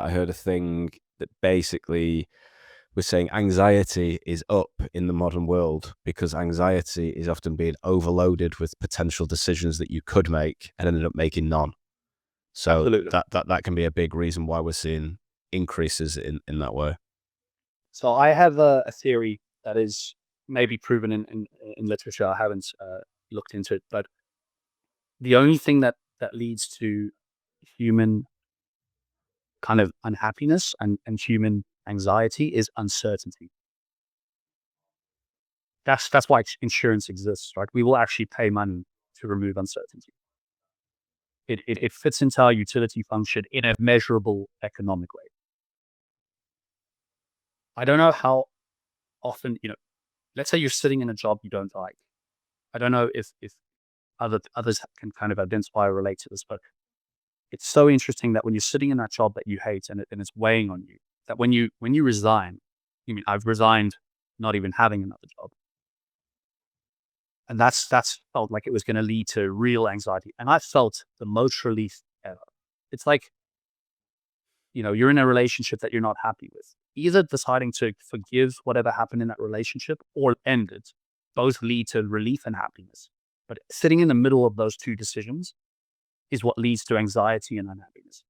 I heard a thing that basically was saying anxiety is up in the modern world because anxiety is often being overloaded with potential decisions that you could make and ended up making none. So Absolutely. that can be a big reason why we're seeing increases in that way. So I have a theory that is maybe proven in literature. I haven't looked into it, but the only thing that leads to human kind of unhappiness and human anxiety is uncertainty. That's why insurance exists, right? We will actually pay money to remove uncertainty. It fits into our utility function in a measurable economic way. I don't know how often, let's say you're sitting in a job you don't like. I don't know if others can kind of identify or relate to this, but it's so interesting that when you're sitting in that job that you hate and it's weighing on you, that when you resign, you mean I've resigned not even having another job. And that's felt like it was going to lead to real anxiety. And I felt the most relief ever. It's like, you're in a relationship that you're not happy with. Either deciding to forgive whatever happened in that relationship or end it, both lead to relief and happiness. But sitting in the middle of those two decisions is what leads to anxiety and unhappiness.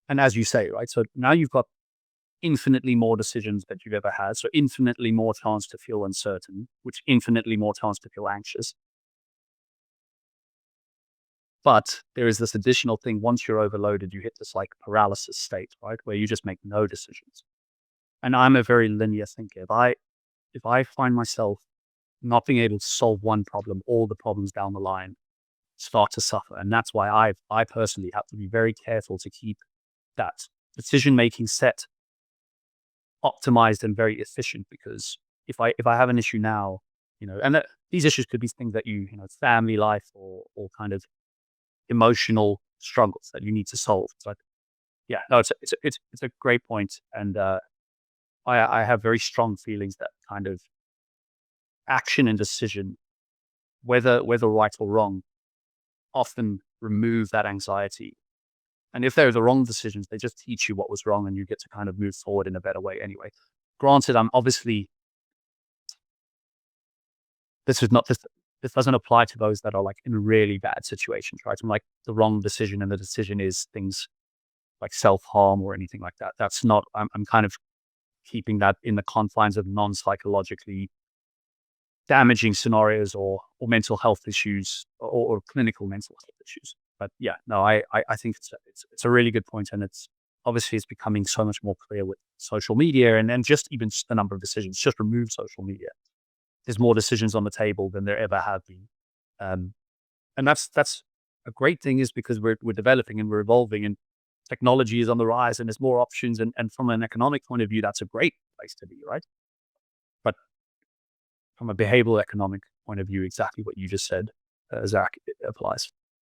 And as you say, right? So now you've got infinitely more decisions that you've ever had. So infinitely more chance to feel uncertain, which infinitely more chance to feel anxious. But there is this additional thing. Once you're overloaded, you hit this like paralysis state, right? Where you just make no decisions. And I'm a very linear thinker. If I find myself not being able to solve one problem, all the problems down the line start to suffer. And that's why I personally have to be very careful to keep that decision-making set optimized and very efficient, because if I have an issue now, these issues could be things that family life or kind of emotional struggles that you need to solve. But yeah, no, it's a great point, and I have very strong feelings that kind of action and decision, whether right or wrong, often remove that anxiety. And if they're the wrong decisions, they just teach you what was wrong, and you get to kind of move forward in a better way anyway. Granted, I'm obviously this is not this doesn't apply to those that are like in really bad situations, right? I'm like the wrong decision, and the decision is things like self-harm or anything like that. That's not, I'm kind of keeping that in the confines of non-psychologically damaging scenarios or mental health issues or clinical mental health issues. But yeah, no, I think it's a really good point, and it's becoming so much more clear with social media and just even the number of decisions. Just remove social media. There's more decisions on the table than there ever have been, um, and that's a great thing, is because we're developing and we're evolving, and technology is on the rise, and there's more options, and from an economic point of view, that's a great place to be, right? But from a behavioral economic point of view, exactly what you just said, Zach, it applies.